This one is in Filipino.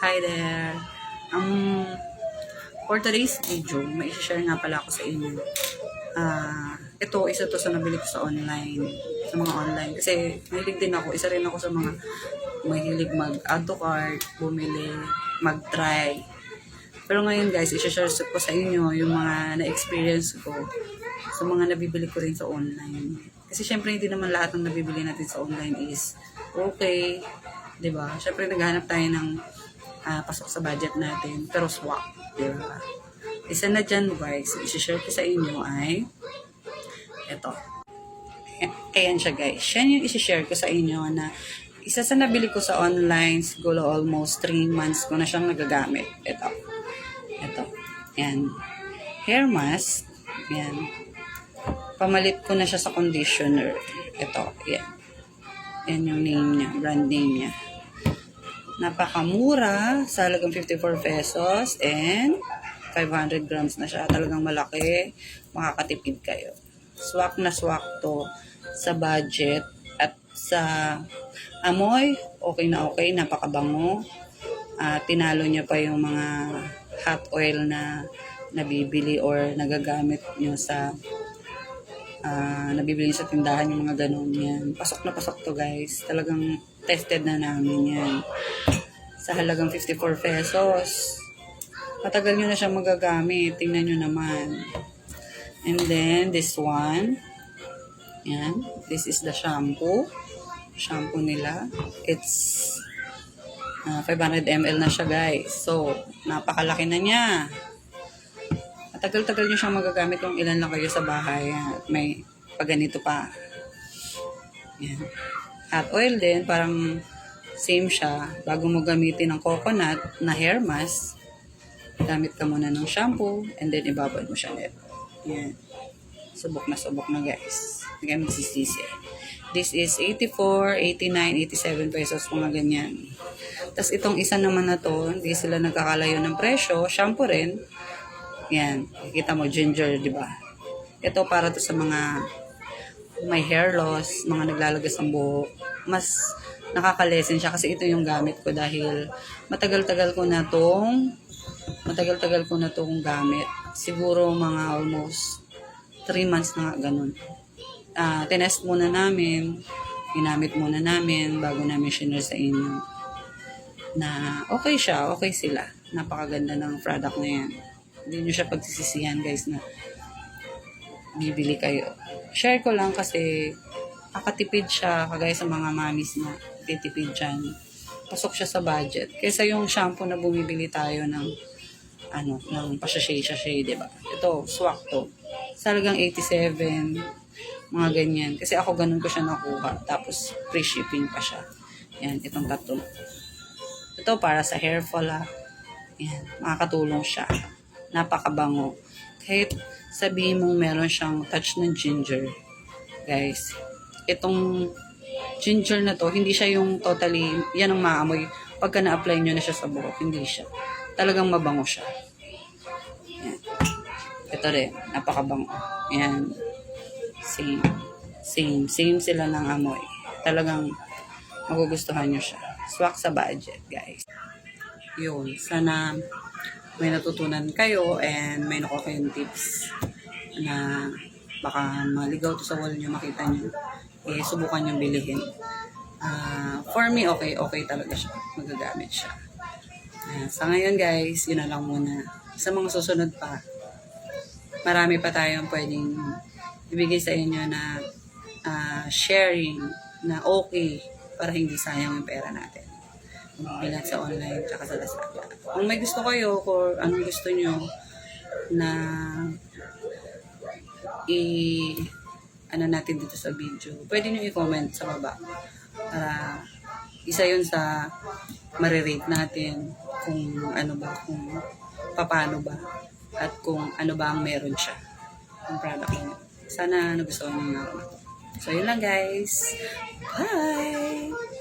Hi there! For today's video, may share nga pala ako sa inyo. Ito, isa to sa nabili ko sa online. Sa mga online. Kasi mahilig din ako. Isa rin ako sa mga mahilig mag-add to cart, bumili, mag-try. Pero ngayon guys, i-share ko sa inyo yung mga na-experience ko sa mga nabibili ko rin sa online. Kasi syempre hindi naman lahat ng nabibili natin sa online is okay. Diba? Syempre naghahanap tayo ng pasok sa budget natin. Pero swak. Diba? Isa na dyan guys, i-share ko sa inyo ay ito. Ayan siya guys. Yan yung i-share ko sa inyo na isa sa nabili ko sa online, siguro almost 3 months ko na siyang nagagamit. Ito. Yan. Hair mask. Yan. Pamalit ko na siya sa conditioner. Ito. Yan. Yan yung name niya. Brand name niya. Napakamura. Sa halagang 54 pesos. And 500 grams na siya. Talagang malaki. Makakatipid kayo. Swak na swak to sa budget. At sa amoy, okay na okay. Napakabango. Tinalo niya pa yung mga hot oil na nabibili or nagagamit nyo sa nabibili sa tindahan, yung mga ganun yan. Pasok na pasok to guys. Talagang tested na namin yan. Sa halagang 54 pesos. Matagal nyo na siya magagamit. Tingnan nyo naman. And then, this one. Yan. This is the shampoo. Shampoo nila. It's 500 ml na siya guys. So, napakalaki na niya. Matagal-tagal nyo siyang magagamit kung ilan lang kayo sa bahay. At may paganito pa. Yan. Hot oil din, parang same siya. Bago mo gamitin ng coconut na hair mask, gamit ka muna ng shampoo and then ibabad mo siya nito. Yan. Subok na guys. Hindi kayo magsisisi. This is 84, 89, 87 pesos, mga ganyan. Tapos itong isa naman na to, hindi sila nagkakalayo ng presyo. Shampoo rin. Yan. Kita mo, ginger, di ba? Ito para to sa mga may hair loss, mga naglalagas ng buhok. Mas nakakalesen siya kasi ito yung gamit ko dahil matagal-tagal ko na tong gamit. Siguro mga almost 3 months na nga ganun. Tinest muna namin, ginamit muna namin bago namin share sa inyo na okay siya, okay sila. Napakaganda ng product na yan. Hindi nyo siya pagsisisihan guys na bibili kayo. Share ko lang kasi kakatipid siya kagaya sa mga mamis na titipid dyan. Pasok siya sa budget. Kaysa yung shampoo na bumibili tayo ng ng pa-sachet, diba? Ito, swak to. Salagang 87, mga ganyan. Kasi ako ganun ko siya nakuha. Tapos, free shipping pa siya. Yan, itong tatlo. Ito, para sa hair fall, Yan, makakatulong siya. Napakabango. Kahit sabihin mong meron siyang touch ng ginger, guys, itong ginger na to, hindi siya yung totally, yan ang maamoy. Pagka na-apply nyo na siya sa buhok, hindi siya. Talagang mabango siya. Yan. Ito rin, napakabango. Yan. Same sila ng amoy. Talagang magugustuhan nyo siya. Swak sa budget, guys. Yun. Sana may natutunan kayo and may nakuha kayong tips na baka maligaw to sa wall nyo, makita nyo. Subukan nyo bilihin. For me, okay talaga siya. Magagamit siya. Sa ngayon, guys, yun na lang muna. Sa mga susunod pa, marami pa tayong pwedeng ibigay sa inyo na sharing na okay para hindi sayang yung pera natin. Bilang sa online at sa Lazada. Kung may gusto kayo or anong gusto nyo na natin dito sa video, pwede nyo i-comment sa baba. Para isa yun sa marirate natin kung kung paano ba at kung ano ba ang meron siya ang product niyo. Sana nagustuhan niyo nga ako. So yun lang guys. Bye!